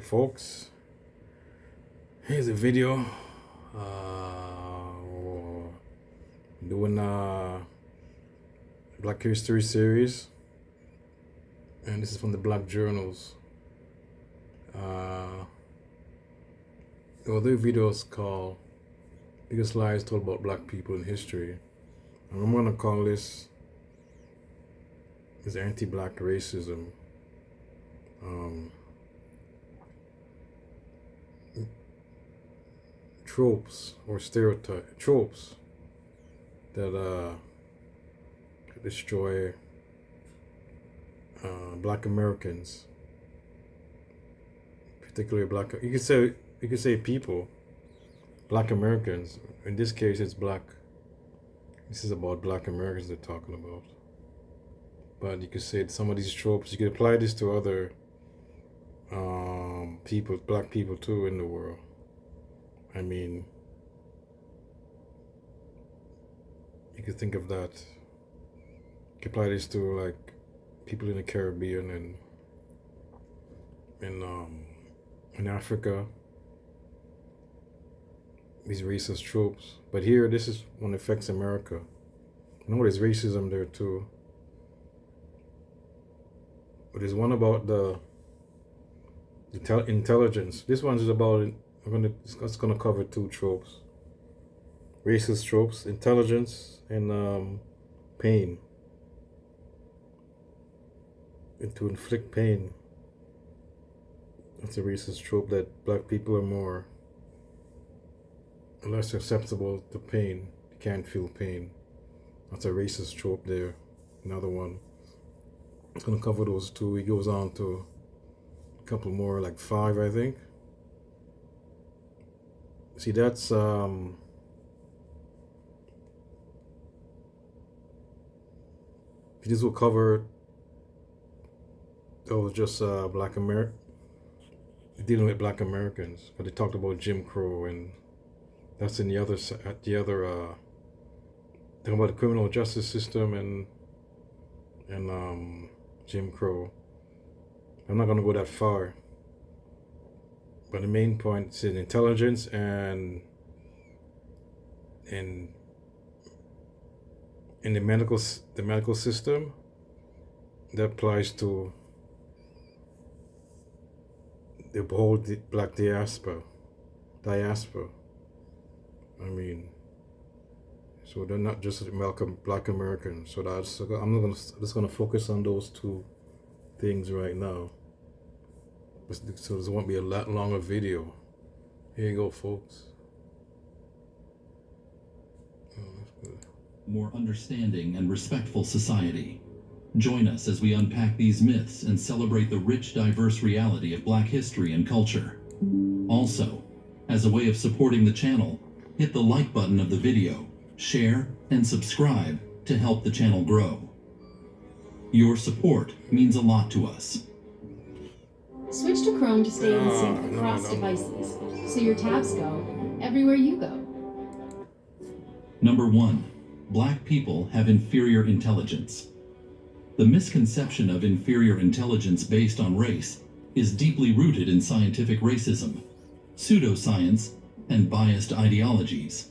Alright, folks, here's a video doing Black History series, and this is from the Black Journals. The other videos called Biggest Lies Told About Black People in History, and I'm gonna call this is anti-black racism. Tropes or tropes that destroy Black Americans, particularly Black. You could say people, Black Americans. In this case, it's black. This is about Black Americans they're talking about. But you could say some of these tropes. You could apply this to other people, Black people too, in the world. I mean, you could think of that. You could apply this to like people in the Caribbean and in Africa. These racist tropes, but here this is one affects America. I know there's racism there too, but there's one about the intelligence. This one is about. It's gonna cover two tropes, racist tropes: intelligence and pain. And to inflict pain. That's a racist trope that Black people are less susceptible to pain. You can't feel pain. That's a racist trope there. Another one. It's gonna cover those two. He goes on to a couple more, like 5, I think. See, that's this will cover just dealing with Black Americans, but they talked about Jim Crow, and that's in the other talking about the criminal justice system and Jim Crow. I'm not gonna go that far. But the main point is in intelligence and in the medical system. That applies to the whole Black diaspora. I mean, so they're not just Black Americans. So I'm just gonna focus on those two things right now. So this won't be a lot longer video. Here you go, folks. More understanding and respectful society. Join us as we unpack these myths and celebrate the rich, diverse reality of Black history and culture. Also, as a way of supporting the channel, hit the like button of the video, share, and subscribe to help the channel grow. Your support means a lot to us. Switch to Chrome to stay in sync across devices, so your tabs go everywhere you go. Number 1. Black people have inferior intelligence. The misconception of inferior intelligence based on race is deeply rooted in scientific racism, pseudoscience, and biased ideologies.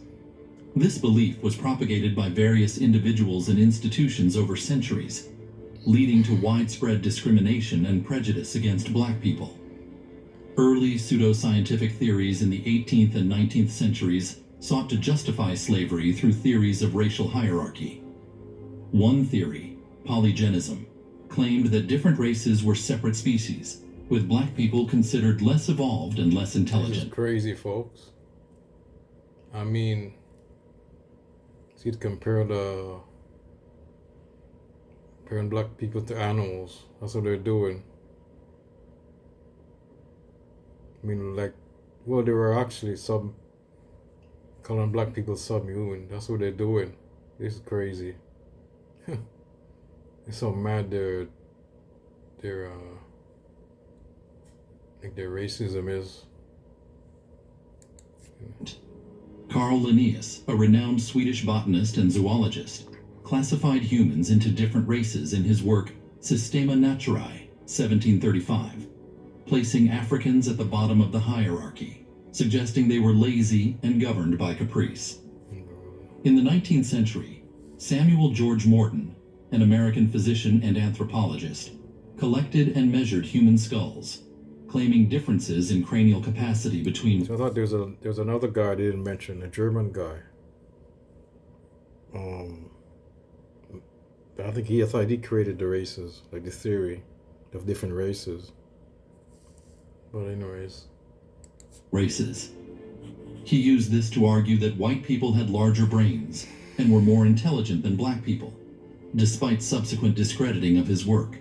This belief was propagated by various individuals and institutions over centuries, leading to widespread discrimination and prejudice against Black people. Early pseudoscientific theories in the 18th and 19th centuries sought to justify slavery through theories of racial hierarchy. One theory, polygenism, claimed that different races were separate species, with Black people considered less evolved and less intelligent. This is crazy, folks. I mean, see, comparing Black people to animals. That's what they're doing. I mean, like, well, they were actually calling Black people subhuman. That's what they're doing. This is crazy. They're so mad. Like their racism is. Carl Linnaeus, a renowned Swedish botanist and zoologist, classified humans into different races in his work Systema Naturae, 1735, placing Africans at the bottom of the hierarchy, suggesting they were lazy and governed by caprice. In the 19th century, Samuel George Morton, an American physician and anthropologist, collected and measured human skulls, claiming differences in cranial capacity between. So I thought there's another guy I didn't mention, a German guy. I thought he created the races, like the theory of different races. But anyways. Races. He used this to argue that white people had larger brains and were more intelligent than black people, despite subsequent discrediting of his work.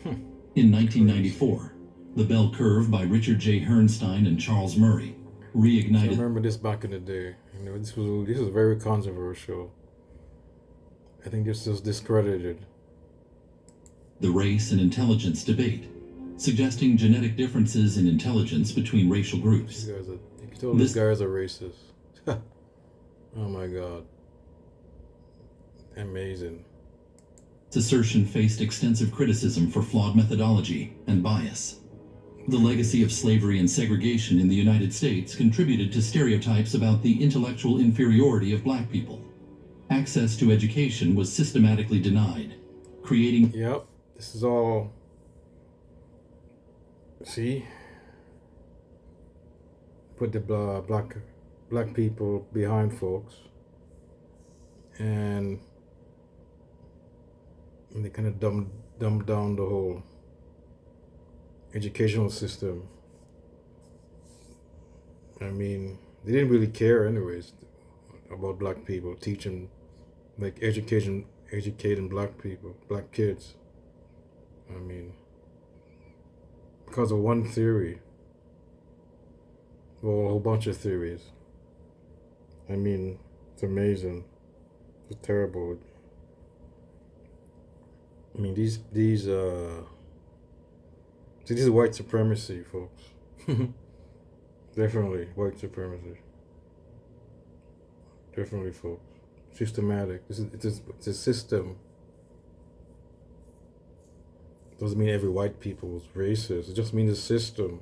In 1994, The Bell Curve by Richard J. Herrnstein and Charles Murray reignited. I remember this back in the day. This was very controversial. I think this was discredited. The race and intelligence debate, suggesting genetic differences in intelligence between racial groups. You can tell these guys are racist. Oh my God. Amazing. This assertion faced extensive criticism for flawed methodology and bias. The legacy of slavery and segregation in the United States contributed to stereotypes about the intellectual inferiority of black people. Access to education was systematically denied, creating. Yep, this is all. See? Put the black people behind folks. And they kind of dumb down the whole educational system. I mean, they didn't really care anyways about black people, teaching, like educating black people, black kids. I mean, because of one theory, well, a whole bunch of theories. I mean, it's amazing. It's terrible. I mean, this is white supremacy, folks. Definitely white supremacy. Definitely, folks. Systematic. It's a system. Doesn't mean every white people is racist. It just means a system.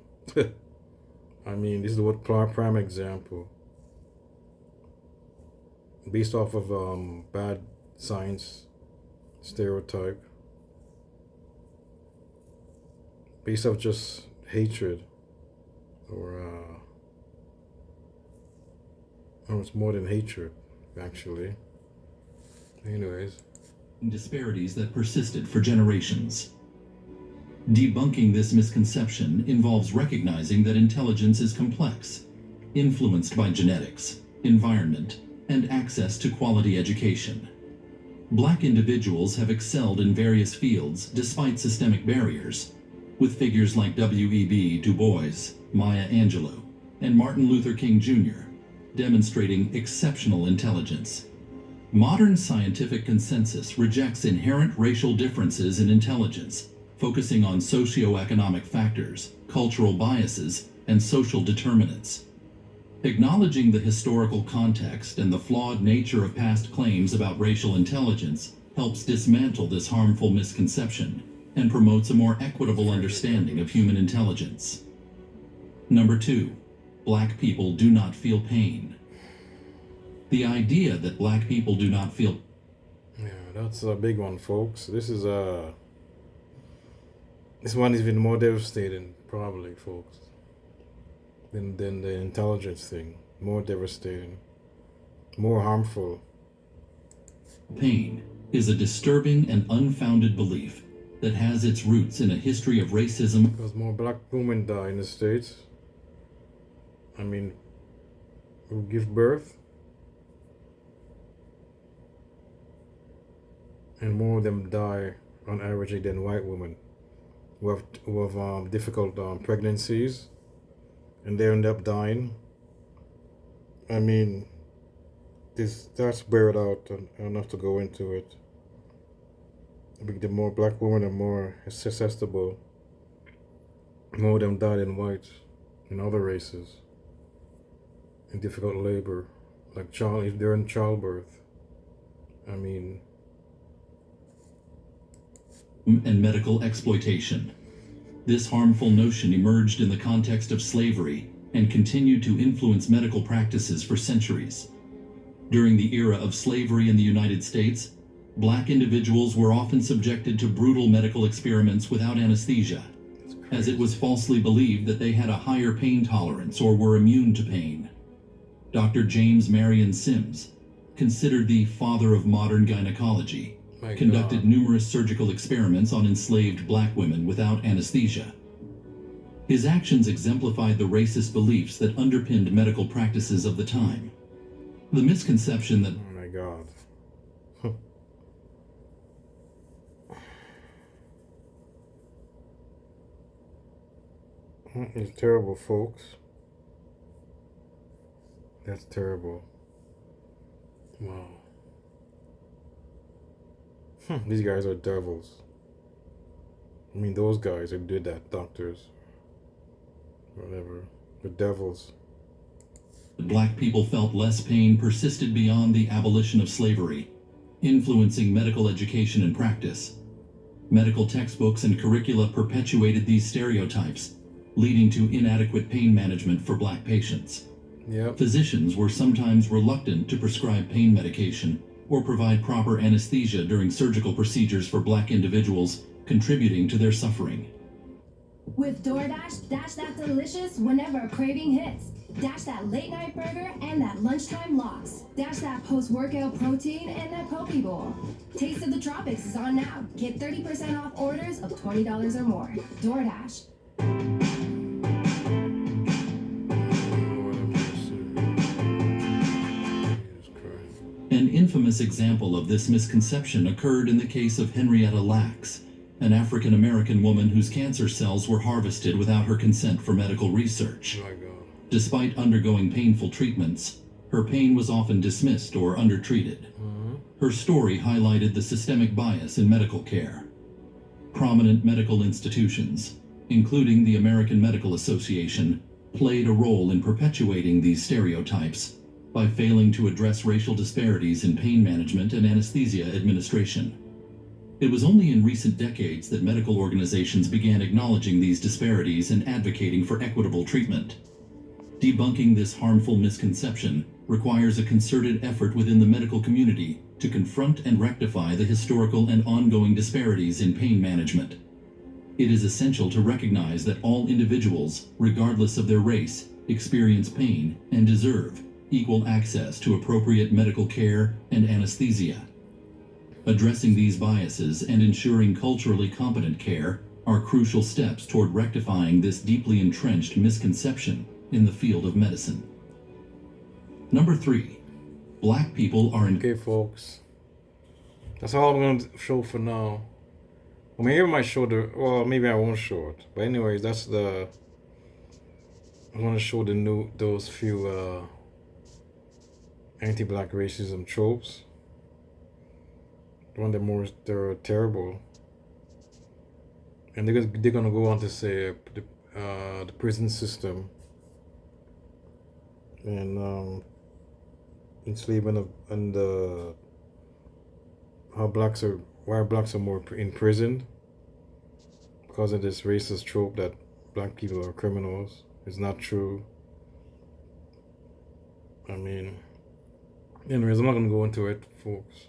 I mean, this is what prime example. Based off of bad science stereotype. Based off just hatred, or it's more than hatred, actually. Anyways. Disparities that persisted for generations. Debunking this misconception involves recognizing that intelligence is complex, influenced by genetics, environment, and access to quality education. Black individuals have excelled in various fields despite systemic barriers, with figures like W.E.B. Du Bois, Maya Angelou, and Martin Luther King Jr. demonstrating exceptional intelligence. Modern scientific consensus rejects inherent racial differences in intelligence, focusing on socioeconomic factors, cultural biases, and social determinants. Acknowledging the historical context and the flawed nature of past claims about racial intelligence helps dismantle this harmful misconception and promotes a more equitable understanding of human intelligence. Number 2, black people do not feel pain. The idea that black people do not feel. Yeah, that's a big one, folks. This one is even more devastating, probably, folks, than the intelligence thing. More devastating, more harmful. Pain is a disturbing and unfounded belief that has its roots in a history of racism. Because more black women die in the States. I mean, who give birth. And more of them die on average than white women who have difficult pregnancies, and they end up dying. I mean, that's bared out, and I don't have to go into it. I think the more black women are more susceptible, more of them die than whites in other races, in difficult labor, like if they're in childbirth. I mean, and medical exploitation. This harmful notion emerged in the context of slavery and continued to influence medical practices for centuries. During the era of slavery in the United States, Black individuals were often subjected to brutal medical experiments without anesthesia, as it was falsely believed that they had a higher pain tolerance or were immune to pain. Dr. James Marion Sims, considered the father of modern gynecology, conducted numerous surgical experiments on enslaved Black women without anesthesia. His actions exemplified the racist beliefs that underpinned medical practices of the time. The misconception that oh my God. It's terrible, folks. That's terrible. Wow. These guys are devils. I mean, those guys who did that, doctors, whatever, the devils. Black people felt less pain persisted beyond the abolition of slavery, influencing medical education and practice. Medical textbooks and curricula perpetuated these stereotypes, leading to inadequate pain management for Black patients. Yep. Physicians were sometimes reluctant to prescribe pain medication or provide proper anesthesia during surgical procedures for Black individuals, contributing to their suffering. With DoorDash, dash that delicious whenever a craving hits. Dash that late night burger and that lunchtime lox. Dash that post-workout protein and that poke bowl. Taste of the Tropics is on now. Get 30% off orders of $20 or more. DoorDash. An infamous example of this misconception occurred in the case of Henrietta Lacks, an African-American woman whose cancer cells were harvested without her consent for medical research. Oh my God. Despite undergoing painful treatments, her pain was often dismissed or undertreated. Her story highlighted the systemic bias in medical care. Prominent medical institutions, including the American Medical Association, played a role in perpetuating these stereotypes by failing to address racial disparities in pain management and anesthesia administration. It was only in recent decades that medical organizations began acknowledging these disparities and advocating for equitable treatment. Debunking this harmful misconception requires a concerted effort within the medical community to confront and rectify the historical and ongoing disparities in pain management. It is essential to recognize that all individuals, regardless of their race, experience pain and deserve equal access to appropriate medical care and anesthesia. Addressing these biases and ensuring culturally competent care are crucial steps toward rectifying this deeply entrenched misconception in the field of medicine. Number 3, Black people are Okay, folks. That's all I'm going to show for now. Well, maybe I might show maybe I won't show it. But anyways, that's I want to show those few anti-Black racism tropes. They're terrible. And they're gonna go on to say the prison system and enslavement and why blacks are more imprisoned because of this racist trope that Black people are criminals. It's not true. I mean, anyways, I'm not gonna go into it, folks.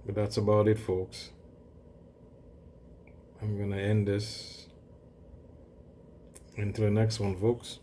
But that's about it, folks. I'm gonna end this. Until the next one, folks.